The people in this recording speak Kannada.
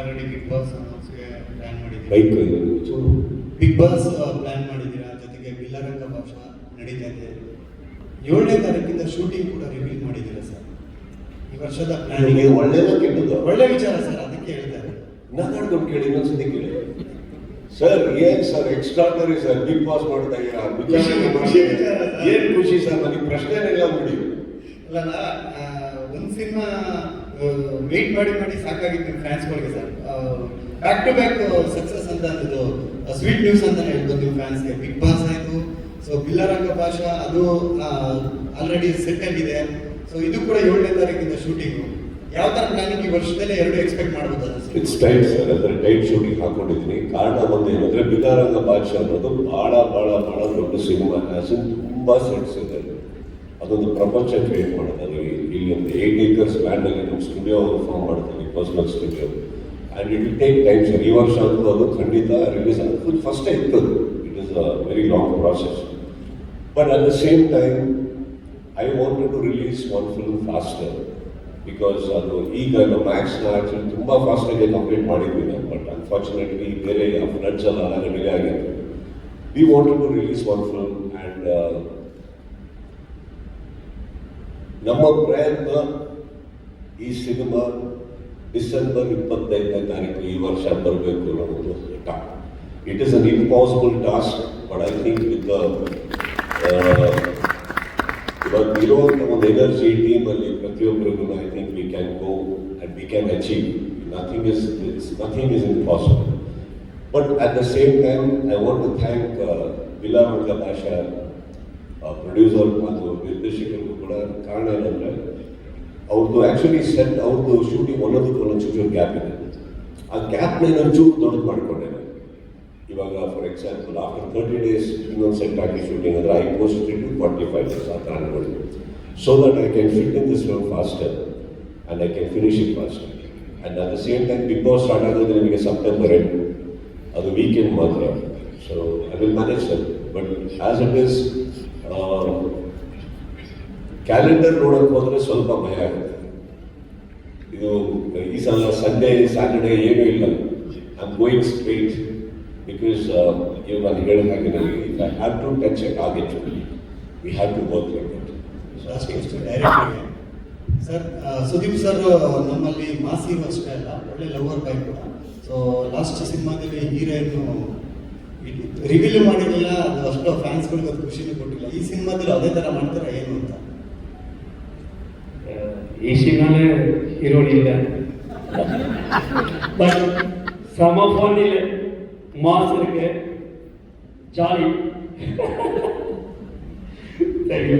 ಆಲ್ರೆಡಿ ಬಿಗ್ ಬಾಸ್ ಗೆ ಪ್ಲಾನ್ ಮಾಡಿದ್ದೀರಾ? ಬೈಕ್ ಬಿಗ್ ಬಾಸ್ ಪ್ಲಾನ್ ಮಾಡಿದ್ದೀರಾ, ಜೊತೆಗೆ ಬಿಲ್ಲರಂಗ ಭಾಷಾ ನಡೀತಾ ಇದೆ. 7ನೇ ತಾರೀಕಿಂದ ಶೂಟಿಂಗ್ ಕೂಡ ರಿವೀಲ್ ಮಾಡಿದ್ದೀರಾ ಸರ್. ಈ ವರ್ಷದ ಪ್ಲಾನಿಂಗ್ ಒಳ್ಳೇದ ಕೆಟ್ಟದ್ದು? ಒಳ್ಳೆ ವಿಚಾರ ಸರ್, ಅದಕ್ಕೆ ಹೇಳ್ತಾರೆ. ನಾನಾಡ್ಕೊಂಡು ಕೇಳಿ, ಇನ್ನೊಂದ್ಸತಿ ಕೇಳಿ ಸರ್. ಏನ್ sir extraordinary sir, big boss ಮಾಡ್ತಾ ಇದ್ದೀರಾ? ಏನ್ ಖುಷಿ ಸರ್, ನನಗೆ ಪ್ರಶ್ನೆನೆಲ್ಲ ನೋಡಿ. ಅಲ್ಲ, ಒಂದು ಸಿನಿಮಾ ವೇಟ್ ಮಾಡಿ ಸಾಕಾಗಿತ್ತು ನಿಮ್ಮ ಫ್ಯಾನ್ಸ್ಗಳಿಗೆ sir. Back to back success ಅಂತ ಅನ್ನೋದು ಸ್ವೀಟ್ ನ್ಯೂಸ್ ಅಂತಾನೆ ಹೇಳ್ಬೋದು ನಿಮ್ಮ ಫ್ಯಾನ್ಸ್ಗೆ. ಬಿಗ್ ಬಾಸ್ ಆಯಿತು, ಸೊ ಬಿಲ್ಲರಂಗ ಭಾಷಾ ಅದು ಆಲ್ರೆಡಿ ಸೆಟ್ ಆಗಿದೆ. ಸೊ ಇದು ಕೂಡ 7ನೇ ತಾರೀಕಿಂದ ಶೂಟಿಂಗು. ಯಾವ ಥರ ಪ್ಲಾನಿಂಗ್ ಈ ವರ್ಷದಲ್ಲೇ 2 ಎಕ್ಸ್ಪೆಕ್ಟ್ ಮಾಡ್ಬೋದು? ಇಟ್ಸ್ ಟೈಟ್ ಸರ್, ಅಂದರೆ ಟೈಟ್ ಶೂಟಿಂಗ್ ಹಾಕೊಂಡಿದ್ದೀನಿ. ಕಾರಣ ಒಂದು ಏನಂದ್ರೆ ಬಿಲ್ಲರಂಗ ಭಾಷೆ ಅನ್ನೋದು ಬಹಳ ದೊಡ್ಡ ಸಿನಿಮಾ. ತುಂಬಾ ಸೆಟ್ಸ್ ಇದೆ, ಅದೊಂದು ಪ್ರಪಂಚ ಕ್ರಿಯೇಟ್ ಮಾಡೋದು. ಇಲ್ಲಿ ಒಂದು 8 acres ಲ್ಯಾಂಡ್ ಅಲ್ಲಿ ನಮ್ಮ ಸ್ಟುಡಿಯೋ ಫಾರ್ಮ್ ಮಾಡ್ತೀವಿ, personal studio. And it will take time sir. ಈ ವರ್ಷ ಅಂತೂ ಅದು ಖಂಡಿತ ರಿಲೀಸ್ ಆಗೋದು ಫಸ್ಟ್ ಇತ್ತು. It is a very long process. But at the same time I wanted to release one film faster, because ಅದು ಈಗ ನಮ್ಮ ಮ್ಯಾಕ್ಸ್ನ ಆ್ಯಕ್ಚುಲಿ ತುಂಬ ಫಾಸ್ಟಾಗಿ ಕಂಪ್ಲೀಟ್ ಮಾಡಿದ್ವಿ ನಾವು. ಬಟ್ ಅನ್ಫಾರ್ಚುನೇಟ್ಲಿ ಬೇರೆ ಫ್ಲಡ್ಸ್ ಎಲ್ಲ ಡಿಲೇ ಆಗಿತ್ತು. We wanted to release one film and ನಮ್ಮ ಪ್ರಯತ್ನ ಈ ಸಿನಿಮಾ ಡಿಸೆಂಬರ್ 25ನೇ ತಾರೀಕು ಈ ವರ್ಷ ಬರಬೇಕು ಅನ್ನೋದು top. It is an impossible task, but I think with ಇವಾಗ ಇರುವಂಥ ಒಂದು ಎನರ್ಜಿ ಟೀಮಲ್ಲಿ ಪ್ರತಿಯೊಬ್ಬರಿಗೂ I think we can go and we can achieve. Nothing is impossible. But at the same time I want to thank Billa Ranga Baasha producer ಮತ್ತು ನಿರ್ದೇಶಕರಿಗೂ ಕೂಡ. ಕಾರಣ ಏನಂದರೆ ಅವ್ರದ್ದು ಆ್ಯಕ್ಚುಲಿ ಸೆಟ್, ಅವ್ರದ್ದು ಶೂಟಿಂಗ್ ಒಂದೊಂದು ಚೂರು ಗ್ಯಾಪ್ ಇದೆ. ಆ ಗ್ಯಾಪ್ನ ಇನ್ನೊಂಚೂರು ದೊಡ್ಡದು ಮಾಡಿಕೊಂಡೆ. ಇವಾಗ ಫಾರ್ ಎಕ್ಸಾಂಪಲ್ ಆಫ್ಟರ್ 30 days ಇನ್ನೊಂದು ಸೆಟ್ ಆಗಿ ಶೂಟಿಂಗ್ ಅಂದರೆ ಐ ಪೋಸ್ಟ್ ಟು 45 days ಆ ಥರ ಅನ್ಕೊಳ್ಳಿ. So that I can fit in this film faster and I can finish it faster. And at the same time big boss start ಆಗೋದು ನಿಮಗೆ ಸೆಪ್ಟೆಂಬರ್ 8, ಅದು ವೀಕೆಂಡ್ ಮಾತ್ರ. So I will manage that. But as it is calendar ನೋಡೋಕೆ ಹೋದರೆ ಸ್ವಲ್ಪ ಭಯ ಆಗುತ್ತೆ. ಇದು ಈ ಸಲ ಸಂಡೇ ಸ್ಯಾಟರ್ಡೇ ಏನೂ ಇಲ್ಲ. I am going straight because ಇವಾಗ ನಾನು ಹೇಳಿದ ಹಾಗೆ ನನಗೆ if I have to touch a target we have to work like that. Sir, Sudeep sir ನಮ್ಮಲ್ಲಿ ಮಾಸ್ ಹೀರೋ ಅಷ್ಟೇ ಅಲ್ಲ, ಒಳ್ಳೆ ಲವರ್ ಬಾಯ್ ಕೂಡ. ಸೊ ಲಾಸ್ಟ್ ಸಿನಿಮಾದಲ್ಲಿ ಹೀರೋಯಿನ್ ರಿವೀಲ್ ಮಾಡಿರಲಿಲ್ಲ, ಅದು ಅಷ್ಟು ಫ್ಯಾನ್ಸ್ಗಳಿಗೆ ಅದು ಖುಷಿನೂ ಕೊಟ್ಟಿಲ್ಲ. ಈ ಸಿನಿಮಾದಲ್ಲಿ ಅದೇ ಥರ ಮಾಡ್ತಾರೆ ಏನು ಅಂತ? ഈ സിനിമയിലെ ഹീറോയില്ല, ബട്ട് സമഫോണിൽ മാസ് ഇருக்கு, ജാലി. Thank U.